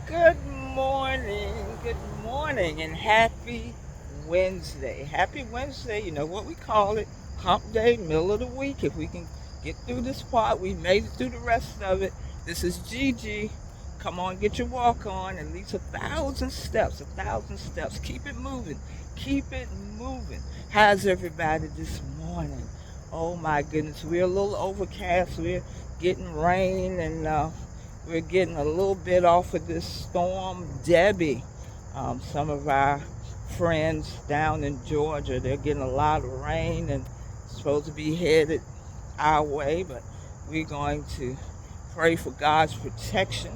Good morning, and happy Wednesday. Happy Wednesday, you know what we call it? Hump day, middle of the week. If we can get through this part, we made it through the rest of it. This is Gigi. Come on, get your walk on. At least 1,000 steps, 1,000 steps. Keep it moving. Keep it moving. How's everybody this morning? Oh my goodness, we're a little overcast. We're getting rain and we're getting a little bit off of this storm, Debbie. Some of our friends down in Georgia, they're getting a lot of rain and supposed to be headed our way, but we're going to pray for God's protection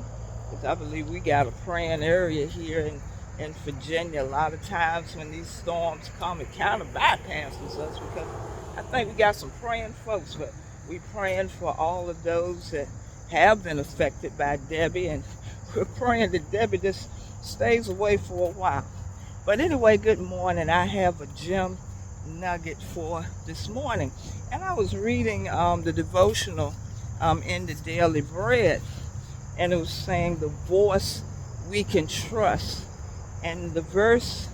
because I believe we got a praying area here in Virginia. A lot of times when these storms come, it kind of bypasses us because I think we got some praying folks, but we praying for all of those that have been affected by Debbie, and we're praying that Debbie just stays away for a while. But anyway, good morning. I have a gem nugget for this morning, and I was reading the devotional in the Daily Bread, and it was saying the voice we can trust, and the verse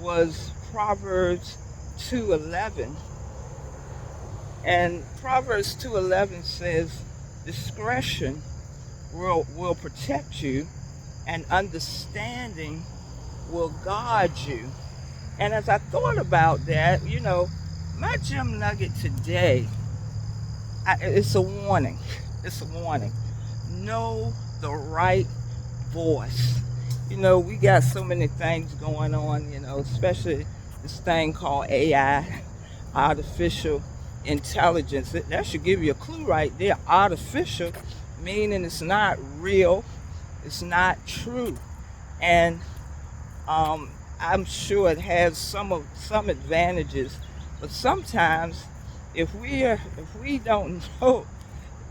was Proverbs 2:11, and Proverbs 2:11 says, "Discretion will protect you, and understanding will guard you." And as I thought about that, my gem nugget today, it's a warning. It's a warning. Know the right voice. We got so many things going on, especially this thing called AI, artificial intelligence. That should give you a clue right there. Artificial, meaning it's not real, it's not true. And I'm sure it has some advantages, but sometimes if we don't know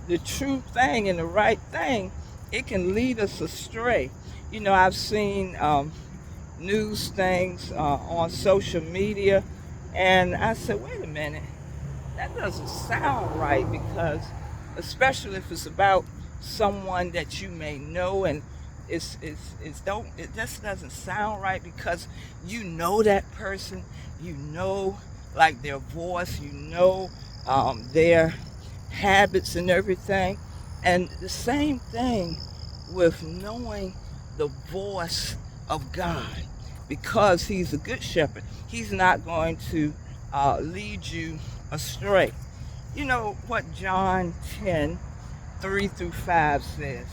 the true thing and the right thing, it can lead us astray. I've seen news things on social media, and I said, wait a minute, that doesn't sound right, because especially if it's about someone that you may know, and it just doesn't sound right, because you know that person, like their voice, their habits and everything. And the same thing with knowing the voice of God, because he's a good shepherd. He's not going to lead you astray. You know what John 10:3-5 says?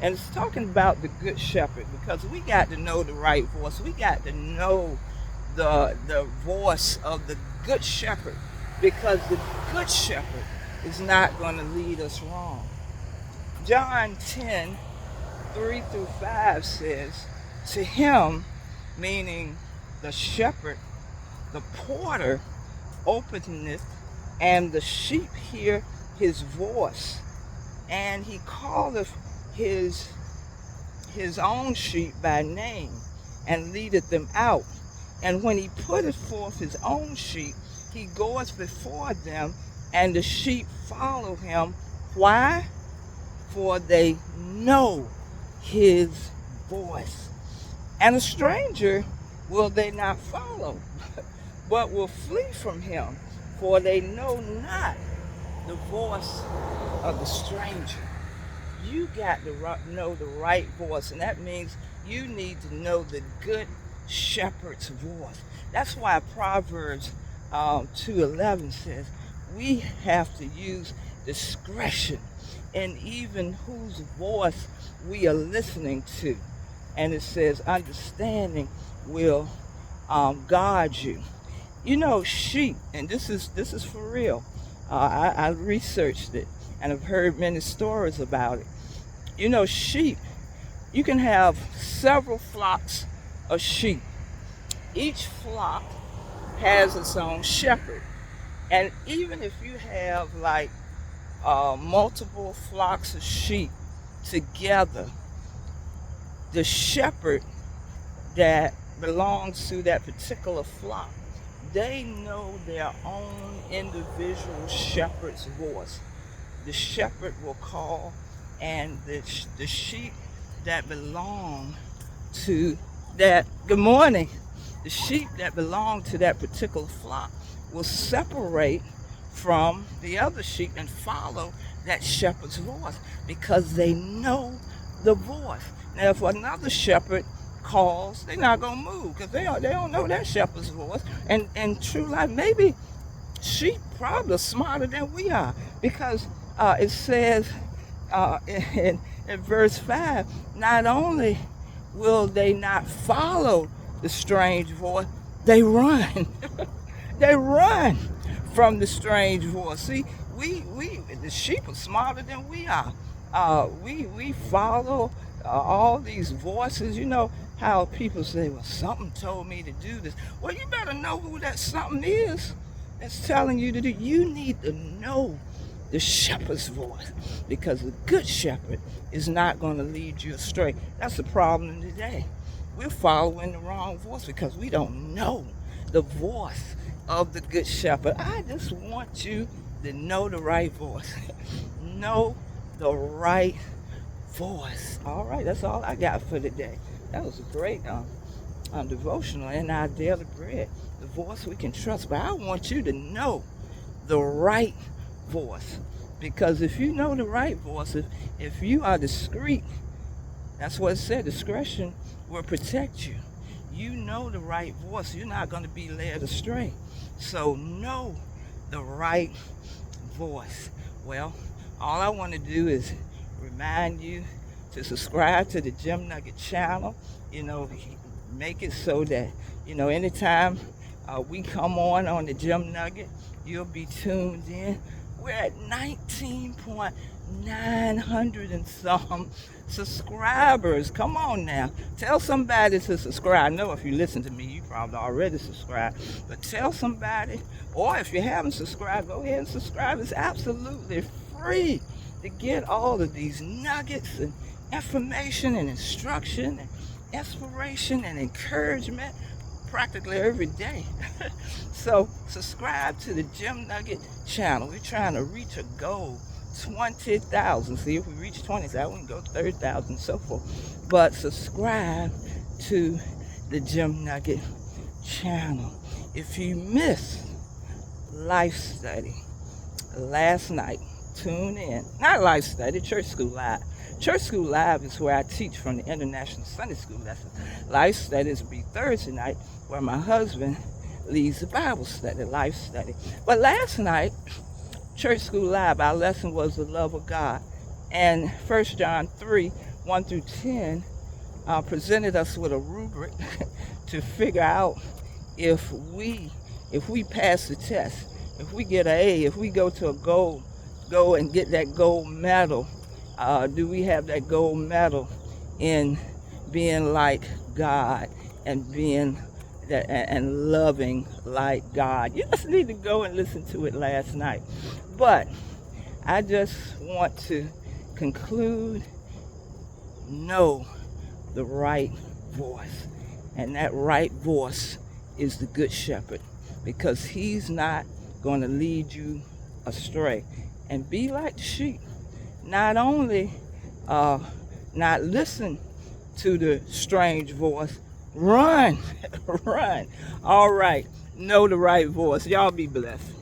And it's talking about the good shepherd, because we got to know the right voice. We got to know the voice of the good shepherd, because the good shepherd is not going to lead us wrong. John 10:3-5 says, "To him," meaning the shepherd, "the porter openeth, and the sheep hear his voice, and he calleth his own sheep by name, and leadeth them out. And when he putteth forth his own sheep, he goeth before them, and the sheep follow him. Why? For they know his voice. And a stranger will they not follow, but will flee from him, for they know not the voice of the stranger." You got to know the right voice, and that means you need to know the good shepherd's voice. That's why Proverbs 2:11 says we have to use discretion in even whose voice we are listening to. And it says understanding will guard you. Sheep, and this is for real. I researched it, and I've heard many stories about it. Sheep, you can have several flocks of sheep. Each flock has its own shepherd. And even if you have like multiple flocks of sheep together, the shepherd that belongs to that particular flock, they know their own individual shepherd's voice. The shepherd will call, and the sheep that belong to that, good morning, the sheep that belong to that particular flock will separate from the other sheep and follow that shepherd's voice because they know the voice. Now, if another shepherd calls, they're not gonna move because they don't know that shepherd's voice. And in true life, maybe sheep probably smarter than we are because it says in verse 5, not only will they not follow the strange voice, they run. They run from the strange voice. See, we the sheep are smarter than we are. We follow all these voices. You know how people say, well, something told me to do this. Well, you better know who that something is that's telling you to do. You need to know the shepherd's voice because the good shepherd is not going to lead you astray. That's the problem today. We're following the wrong voice because we don't know the voice of the good shepherd. I just want you to know the right voice. Know the right voice. All right, that's all I got for today. That was a great devotional and our daily bread. The voice we can trust. But I want you to know the right voice. Because if you know the right voice, if you are discreet, that's what it said, discretion will protect you. You know the right voice. You're not going to be led astray. So know the right voice. Well, all I want to do is remind you to subscribe to the Gem Nugget channel. You know, make it so that, you know, anytime we come on the Gem Nugget, you'll be tuned in. We're at 19.900 and some subscribers. Come on now. Tell somebody to subscribe. I know if you listen to me, you probably already subscribed. But tell somebody, or if you haven't subscribed, go ahead and subscribe. It's absolutely free to get all of these nuggets and information and instruction and inspiration and encouragement practically every day. So subscribe to the Gem Nugget channel. We're trying to reach a goal, 20,000. See, if we reach 20,000, we can go 30,000 and so forth. But subscribe to the Gem Nugget channel. If you missed Life Study last night, tune in. Not Life Study, Church School Live. Church School Live is where I teach from the International Sunday School lessons. Life Studies will be Thursday night, where my husband leads the Bible study, Life Study. But last night, Church School Live, our lesson was the love of God. And 1 John 3, 1 through 10, presented us with a rubric to figure out if we pass the test, if we get an A, if we go to go and get that gold medal, do we have that gold medal in being like God and being that and loving like God? You just need to go and listen to it last night. But I just want to conclude, know the right voice. And that right voice is the good shepherd, because he's not going to lead you astray. And be like the sheep. Not only not listen to the strange voice, run. Run. All right. Know the right voice. Y'all be blessed.